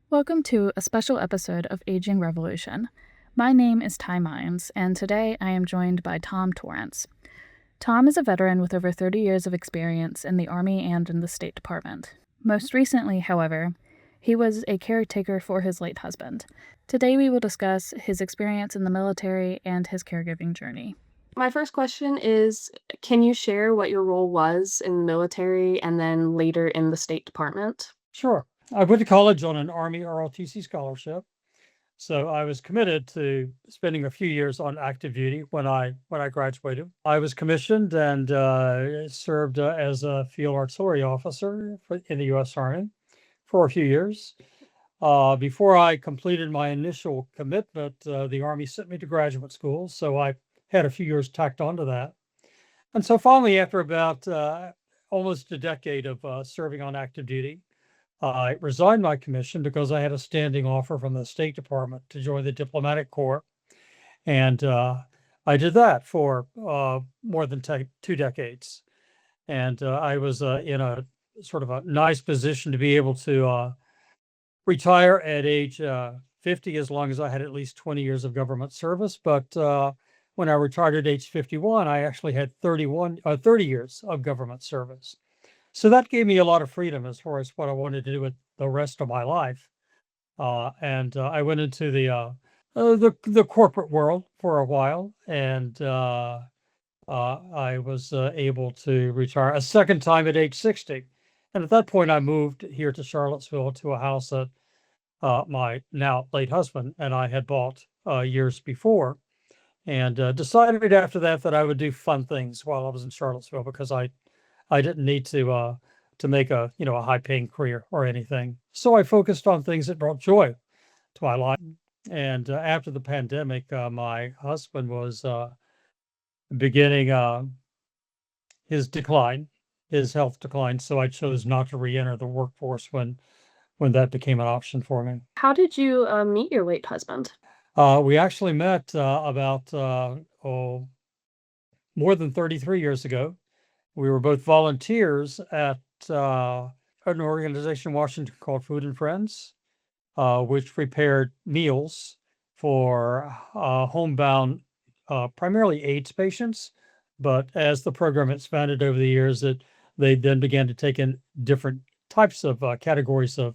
Welcome to a special episode of Aging Revolution. My name is Mynes, and today I am joined by Tom Torrance. Tom is a veteran with over 30 years of experience in the Army and in the State Department. Most recently, however, he was a caretaker for his late husband. Today we will discuss his experience in the military and his caregiving journey. My first question is, can you share what your role was in the military and then later in the State Department? Sure. I went to college on an Army ROTC scholarship. So I was committed to spending a few years on active duty when I graduated. I was commissioned and served as a field artillery officer in the U.S. Army for a few years. Before I completed my initial commitment, the Army sent me to graduate school, so I had a few years tacked onto that. And so finally, after about almost a decade of serving on active duty, I resigned my commission because I had a standing offer from the State Department to join the diplomatic corps. And I did that for more than 2 decades. And I was in a sort of a nice position to be able to retire at age 50, as long as I had at least 20 years of government service. But when I retired at age 51, I actually had 30 years of government service. So that gave me a lot of freedom as far as what I wanted to do with the rest of my life. And I went into the corporate world for a while, and I was able to retire a second time at age 60. And at that point, I moved here to Charlottesville to a house that my now late husband and I had bought years before, and decided after that that I would do fun things while I was in Charlottesville, because I didn't need to make a high paying career or anything. So I focused on things that brought joy to my life. And after the pandemic, my husband was beginning his decline, his health decline. So I chose not to re-enter the workforce when that became an option for me. How did you meet your late husband? We actually met about more than 33 years ago. We were both volunteers at an organization in Washington called Food and Friends, which prepared meals for homebound, primarily AIDS patients. But as the program expanded over the years, they then began to take in different types of categories of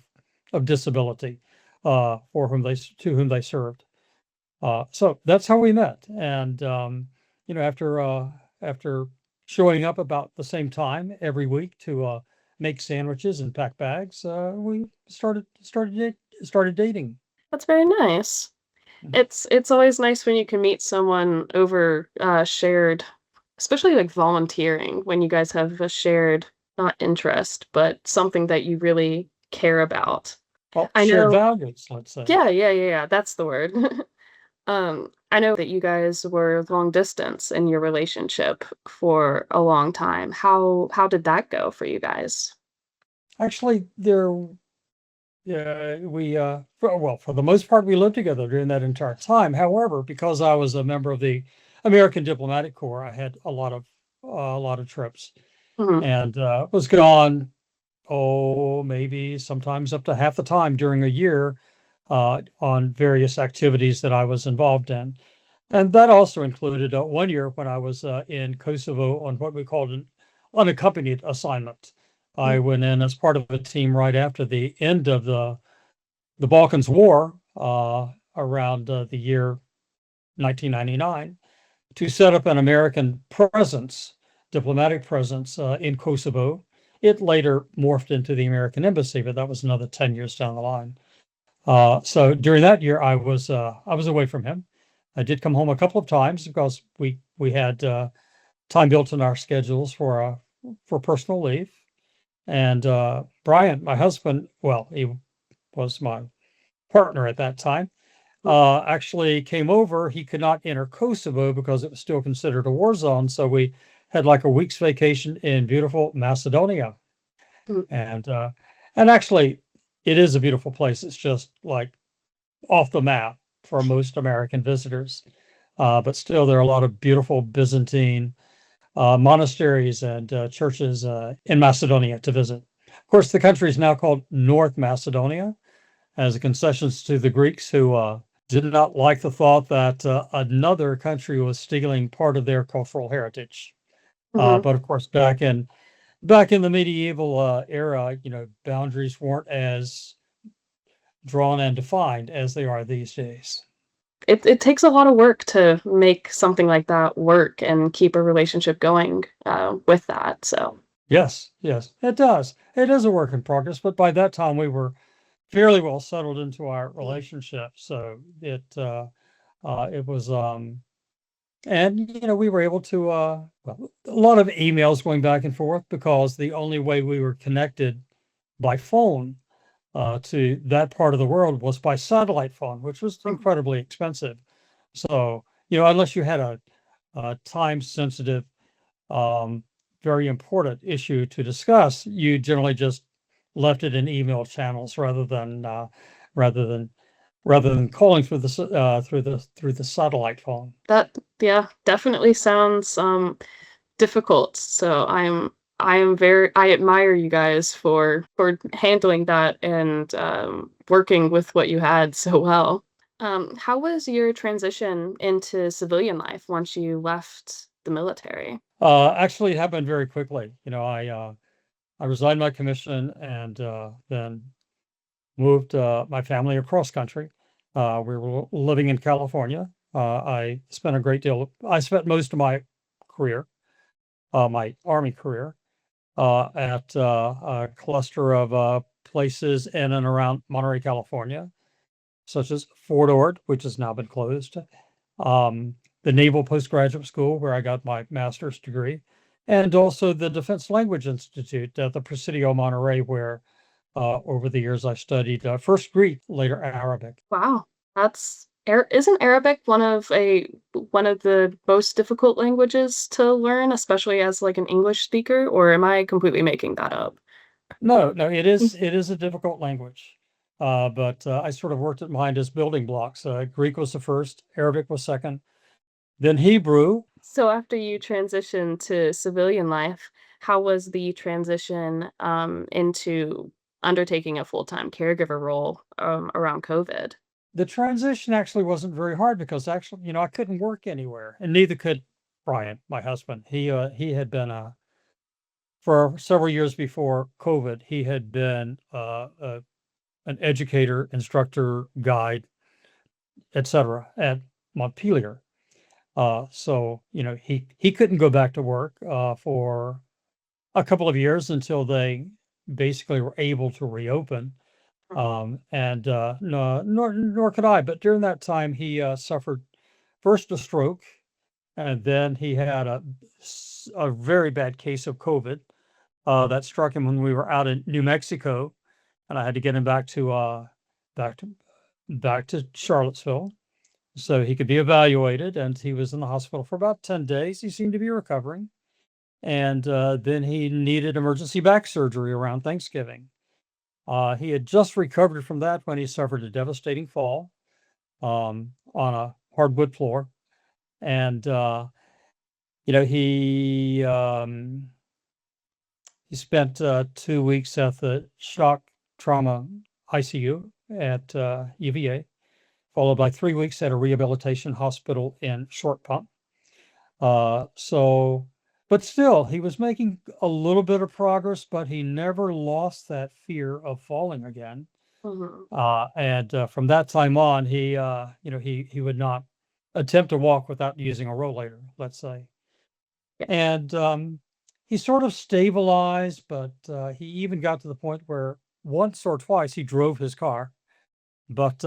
disability for whom to whom they served. So that's how we met. And after showing up about the same time every week to make sandwiches and pack bags, we started dating. That's very nice. Mhm. It's always nice when you can meet someone over shared, especially like volunteering, when you guys have a shared, not interest, but something that you really care about. Well, I shared know. values, let's say. Yeah. That's the word. I know that you guys were long distance in your relationship for a long time. How did that go for you guys? Actually, for the most part, we lived together during that entire time. However, because I was a member of the American Diplomatic Corps, I had a lot of trips, Mhm. and was gone, maybe sometimes up to half the time during a year, on various activities that I was involved in. And that also included one year when I was in Kosovo on what we called an unaccompanied assignment. I Mm. went in as part of a team right after the end of the Balkans War, around the year 1999, to set up an American presence, diplomatic presence, in Kosovo. It later morphed into the American embassy, but that was another 10 years down the line. So during that year, I was away from him. I did come home a couple of times because we had time built in our schedules for personal leave. And Brian, my husband, well, he was my partner at that time, actually came over. He could not enter Kosovo because it was still considered a war zone. So we had like a week's vacation in beautiful Macedonia. Mm. And actually, it is a beautiful place. It's just like off the map for most American visitors. But still, there are a lot of beautiful Byzantine monasteries and churches in Macedonia to visit. Of course, the country is now called North Macedonia, as a concessions to the Greeks who did not like the thought that another country was stealing part of their cultural heritage. Mhm. But of course, back in the medieval era, boundaries weren't as drawn and defined as they are these days. It takes a lot of work to make something like that work and keep a relationship going, with that, so Yes, yes, it does. It is a work in progress, but by that time we were fairly well settled into our relationship. So it was, and we were able to, well, a lot of emails going back and forth because the only way we were connected by phone to that part of the world was by satellite phone, which was mhm, incredibly expensive. So, unless you had a time sensitive, um, very important issue to discuss, you generally just left it in email channels rather than rather than calling through the satellite phone. that yeah, definitely sounds, difficult, so I admire you guys for handling that and, working with what you had so well. How was your transition into civilian life once you left the military? Actually, it happened very quickly. I resigned my commission and then moved my family across country. We were living in California. I spent most of my career, my Army career, at a cluster of places in and around Monterey, California, such as Fort Ord, which has now been closed, um, the Naval Postgraduate School, where I got my master's degree, and also the Defense Language Institute at the Presidio Monterey, where over the years I studied first Greek, later Arabic. Wow, that's isn't Arabic one of the most difficult languages to learn, especially as, like, an English speaker, or am I completely making that up? No, no, it Mm. is it is a difficult language. But I sort of worked at mine as building blocks. Greek was the first, Arabic was second, then Hebrew. So after you transitioned to civilian life, how was the transition, into undertaking a full-time caregiver role, around COVID? The transition actually wasn't very hard because actually, I couldn't work anywhere, and neither could Brian, my husband. He had been for several years before COVID. He had been an educator, instructor, guide, etc. at Montpelier. So he couldn't go back to work for a couple of years until they basically were able to reopen. And no, nor could I. But during that time, he suffered first a stroke, and then he had a very bad case of COVID that struck him when we were out in New Mexico, and I had to get him back to back to Charlottesville so he could be evaluated. And he was in the hospital for about 10 days. He seemed to be recovering, and then he needed emergency back surgery around Thanksgiving. He had just recovered from that when he suffered a devastating fall on a hardwood floor, and you know he spent 2 weeks at the shock trauma ICU at UVA, followed by 3 weeks at a rehabilitation hospital in Short Pump. So, but still, he was making a little bit of progress, but he never lost that fear of falling again. Mhm. And from that time on, he would not attempt to walk without using a rollator, let's say. Yeah. And he sort of stabilized, but he even got to the point where once or twice he drove his car, but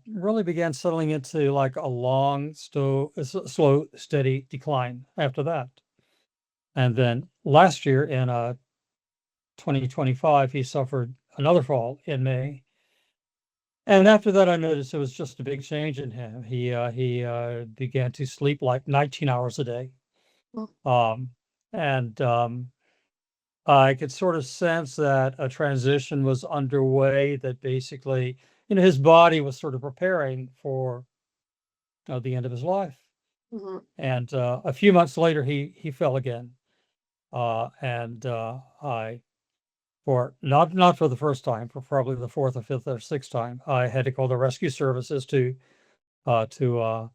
really began settling into like a long, slow, steady decline after that. And then last year in 2025, he suffered another fall in May. And after that, I noticed it was just a big change in him. He began to sleep like 19 hours a day. Well, Um, and I could sort of sense that a transition was underway that basically, his body was sort of preparing for the end of his life. mhm. And a few months later, he fell again. And I for not for the first time, for probably the fourth or fifth or sixth time, I had to call the rescue services uh, to uh,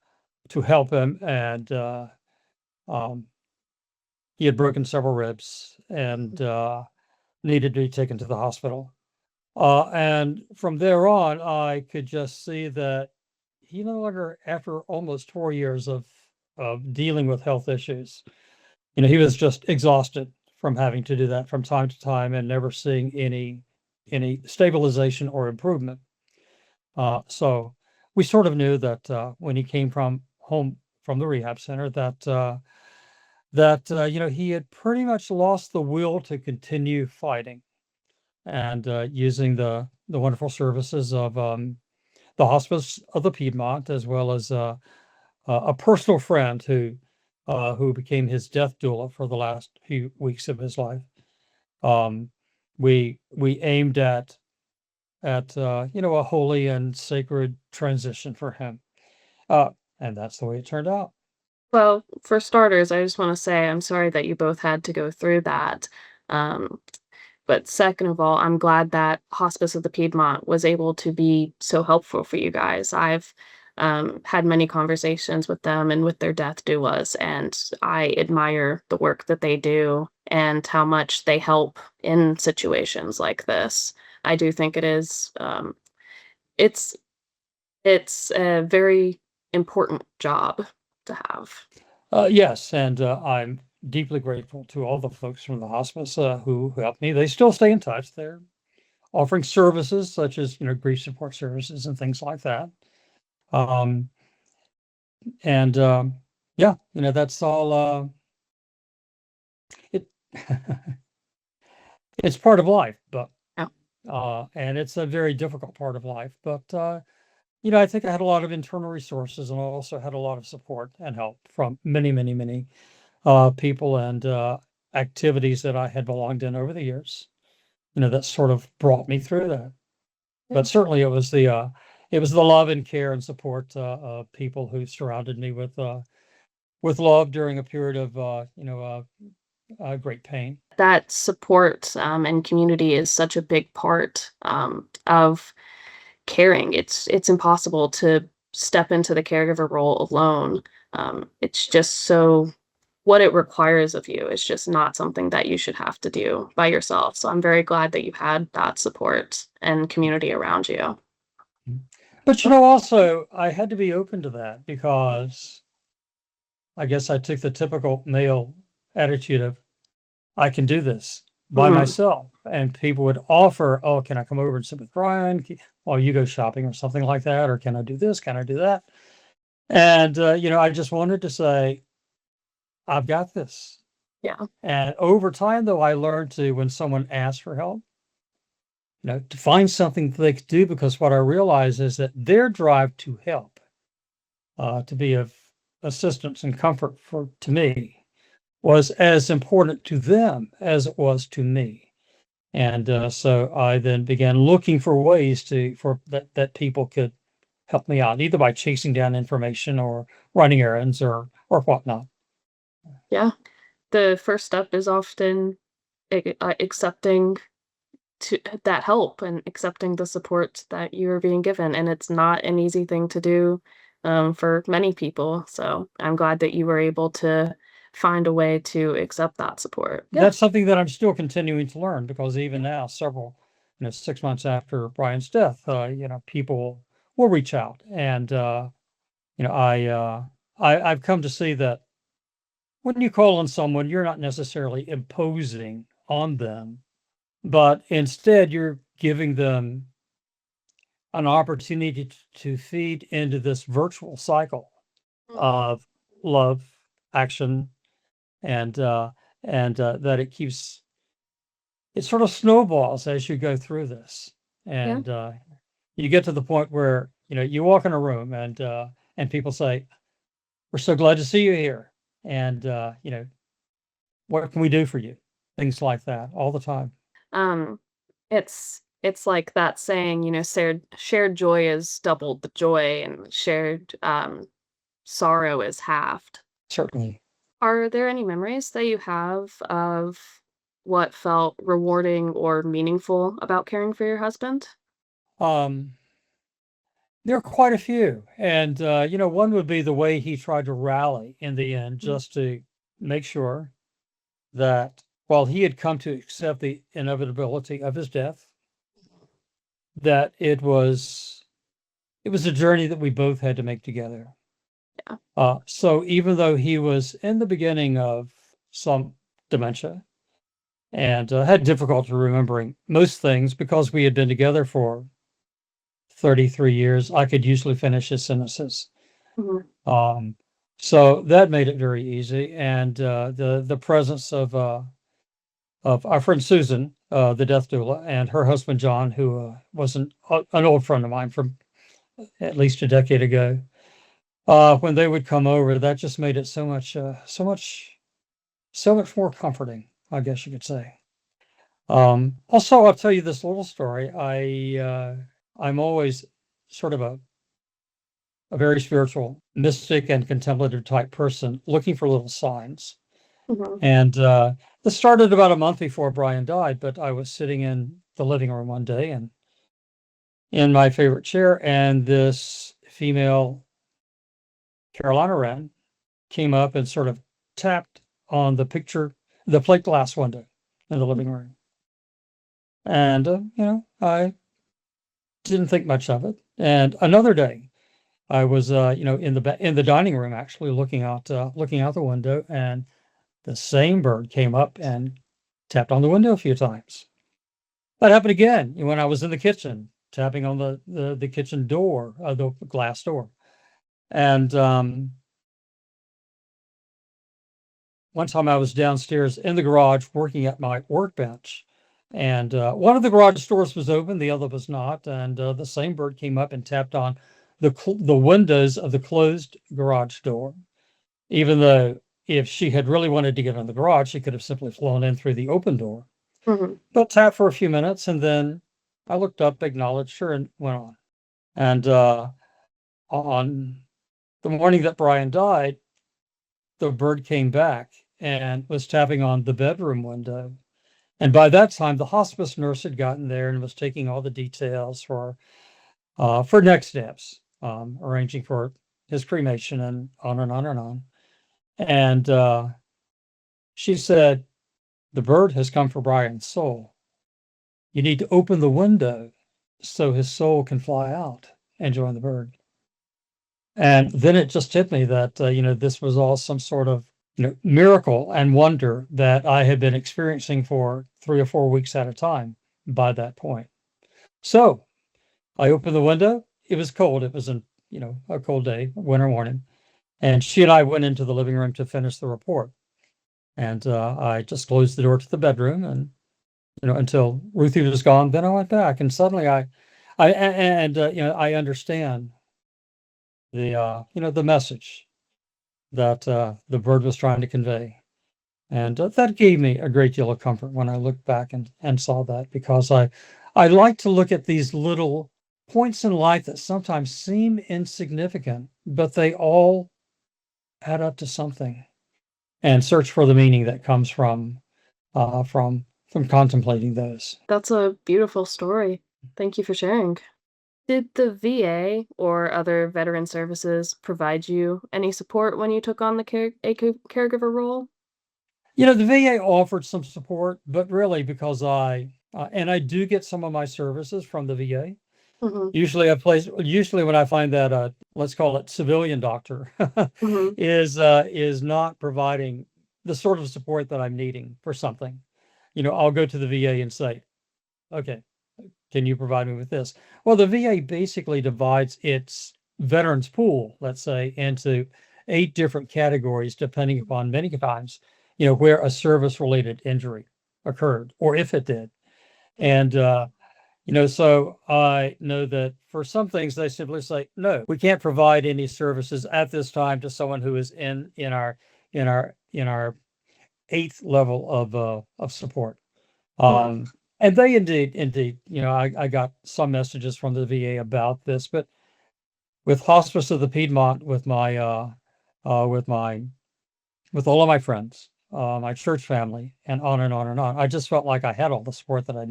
to help him, and um, he had broken several ribs and needed to be taken to the hospital. And from there on, I could just see that he no longer, after almost 4 years of dealing with health issues, he was just exhausted from having to do that from time to time and never seeing any stabilization or improvement. So we sort of knew that when he came from home from the rehab center that he had pretty much lost the will to continue fighting and using the wonderful services of the Hospice of the Piedmont, as well as a personal friend who became his death doula for the last few weeks of his life. Um, we aimed at a holy and sacred transition for him, uh, and that's the way it turned out. Well, for starters, I just wanna say I'm sorry that you both had to go through that. Um, but second of all, I'm glad that Hospice of the Piedmont was able to be so helpful for you guys. I've had many conversations with them and with their death doulas, and I admire the work that they do and how much they help in situations like this. I do think it's it's a very important job to have. Yes, and I'm deeply grateful to all the folks from the hospice who helped me. They still stay in touch. They're offering services such as grief support services and things like that. Um, and yeah, that's all. It it's part of life, but Yeah. and it's a very difficult part of life. But I think I had a lot of internal resources, and I also had a lot of support and help from many, many, many people and activities that I had belonged in over the years. That sort of brought me through that. Yeah. But certainly it was the love and care and support of people who surrounded me with love during a period of great pain. That support, and community is such a big part, of caring. It's impossible to step into the caregiver role alone. It's just so what it requires of you is just not something that you should have to do by yourself. So I'm very glad that you had that support and community around you. But also I had to be open to that because I guess I took the typical male attitude of I can do this by Mhm. myself. And people would offer, oh, can I come over and sit with Brian while you go shopping or something like that? Or can I do this? Can I do that? And, I just wanted to say, I've got this. Yeah. And over time, though, I learned to, when someone asks for help, to find something that they could do, because what I realize is that their drive to help, to be of assistance and comfort to me, was as important to them as it was to me. And so I then began looking for ways for that people could help me out, either by chasing down information or running errands or whatnot. Yeah. The first step is often accepting to that help and accepting the support that you're being given, and it's not an easy thing to do, for many people, so I'm glad that you were able to find a way to accept that support. Yeah. That's something that I'm still continuing to learn, because even now, 6 months after Brian's death, people will reach out, and I've come to see that when you call on someone, you're not necessarily imposing on them, but instead you're giving them an opportunity to feed into this virtual cycle Mm. of love, action, and that it sort of snowballs as you go through this, Yeah. and you get to the point where you walk in a room and people say, "We're so glad to see you here," and what can we do for you? Things like that all the time. Um, it's like that saying, shared joy is doubled the joy and shared, sorrow is halved. Certainly. Are there any memories that you have of what felt rewarding or meaningful about caring for your husband? Um, there are quite a few, and one would be the way he tried to rally in the end, Mhm, just to make sure that while he had come to accept the inevitability of his death, that it was a journey that we both had to make together. yeah. So even though he was in the beginning of some dementia and had difficulty remembering most things because we had been together for 33 years, I could usually finish his sentences. Mhm, Um, so that made it very easy. And the presence of our friend Susan, the death doula, and her husband John, who was an old friend of mine from at least a decade ago. When they would come over, that just made it so much more comforting, I guess you could say. Also, I'll tell you this little story. I'm always sort of a very spiritual, mystic, and contemplative type person, looking for little signs. mhm, And this started about a month before Brian died, but I was sitting in the living room one day and in my favorite chair, and this female Carolina wren came up and sort of tapped on the plate glass window in the living room. And, I didn't think much of it. And another day, I was, in the dining room, actually looking out the window, and the same bird came up and tapped on the window a few times. That happened again when I was in the kitchen, tapping on the kitchen door, the glass door. And one time I was downstairs in the garage working at my workbench, and one of the garage doors was open, the other was not, and the same bird came up and tapped on the windows of the closed garage door. Even though if she had really wanted to get in the garage, she could have simply flown in through the open door. mhm. But tapped for a few minutes, and then I looked up, acknowledged her, and went on. And on the morning that Brian died, the bird came back and was tapping on the bedroom window. And by that time, the hospice nurse had gotten there and was taking all the details for next steps, arranging for his cremation and on and on and on. And she said, "The bird has come for Brian's soul. You need to open the window so his soul can fly out and join the bird." And then it just hit me that, this was all some sort of, miracle and wonder that I had been experiencing for 3 or 4 weeks at a time by that point. So I opened the window. It was cold. It was a cold day, winter morning. And she and I went into the living room to finish the report. And I just closed the door to the bedroom and, until Ruthie was gone, then I went back and suddenly I understand the message that the bird was trying to convey. And that gave me a great deal of comfort when I looked back and saw that, because I like to look at these little points in life that sometimes seem insignificant, but they all add up to something, and search for the meaning that comes uh, from from contemplating those. That's a beautiful story. Thank you for sharing. Did the VA or other veteran services provide you any support when you took on the caregiver role? The VA offered some support, but really because I do get some of my services from the VA. Mhm, Usually when I find that, let's call it civilian doctor mhm, is not providing the sort of support that I'm needing for something, I'll go to the VA and say, "Okay, can you provide me with this?" Well, the VA basically divides its veterans pool, let's say, into 8 different categories, depending upon many times, where a service-related injury occurred, or if it did. And, so I know that for some things, they simply say, "No, we can't provide any services at this time to someone who is in our 8th level of support." mhm. Um, and they indeed, I got some messages from the VA about this, but with Hospice of the Piedmont, with my with all of my friends, my church family, and on and on and on. I just felt like I had all the support that I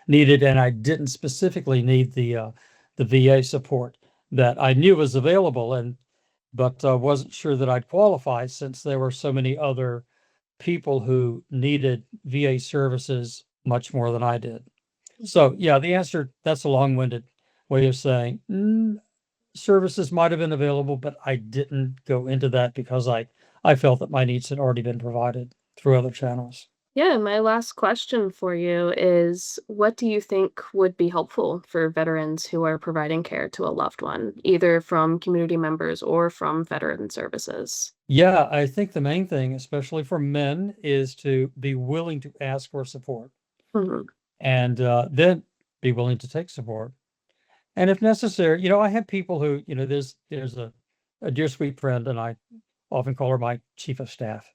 needed, and I didn't specifically need the VA support that I knew was available, but wasn't sure that I'd qualify since there were so many other people who needed VA services much more than I did. So yeah, the answer, that's a long-winded way of saying services might have been available, but I didn't go into that because I felt that my needs had already been provided through other channels. Yeah, my last question for you is what do you think would be helpful for veterans who are providing care to a loved one, either from community members or from veteran services? Yeah, I think the main thing, especially for men, is to be willing to ask for support Mhm. and then be willing to take support. And if necessary, I have people who, there's a dear sweet friend, and I often call her my chief of staff,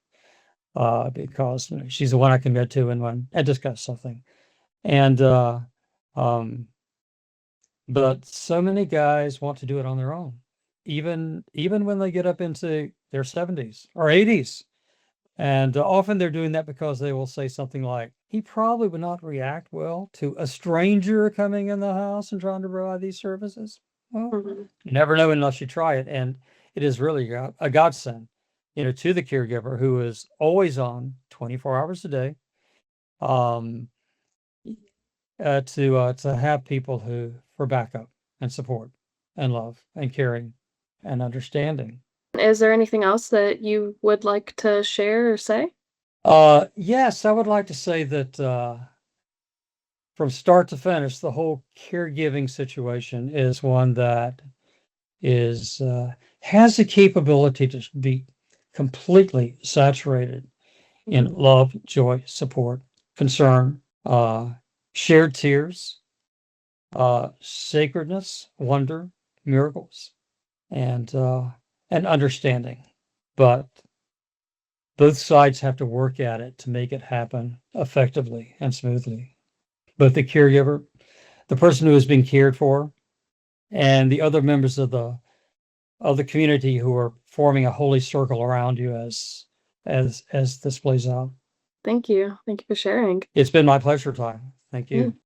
because she's the one I can go to and discuss something. And um, but so many guys want to do it on their own, even when they get up into their 70s or 80s. And often they're doing that because they will say something like, he probably would not react well to a stranger coming in the house and trying to provide these services. Well, Mhm. you never know unless you try it. And it is really a godsend, to the caregiver who is always on 24 hours a day, um, to have people who for backup and support and love and caring and understanding. Is there anything else that you would like to share or say? Yes, I would like to say that from start to finish, the whole caregiving situation is one that is has the capability to be completely saturated in Mhm. love, joy, support, concern, shared tears, sacredness, wonder, miracles, and understanding. But both sides have to work at it to make it happen effectively and smoothly. Both the caregiver, the person who is being cared for, and the other members of the community who are forming a holy circle around you as this plays out. Thank you. Thank you for sharing. It's been my pleasure, Ty. Thank Yeah. you.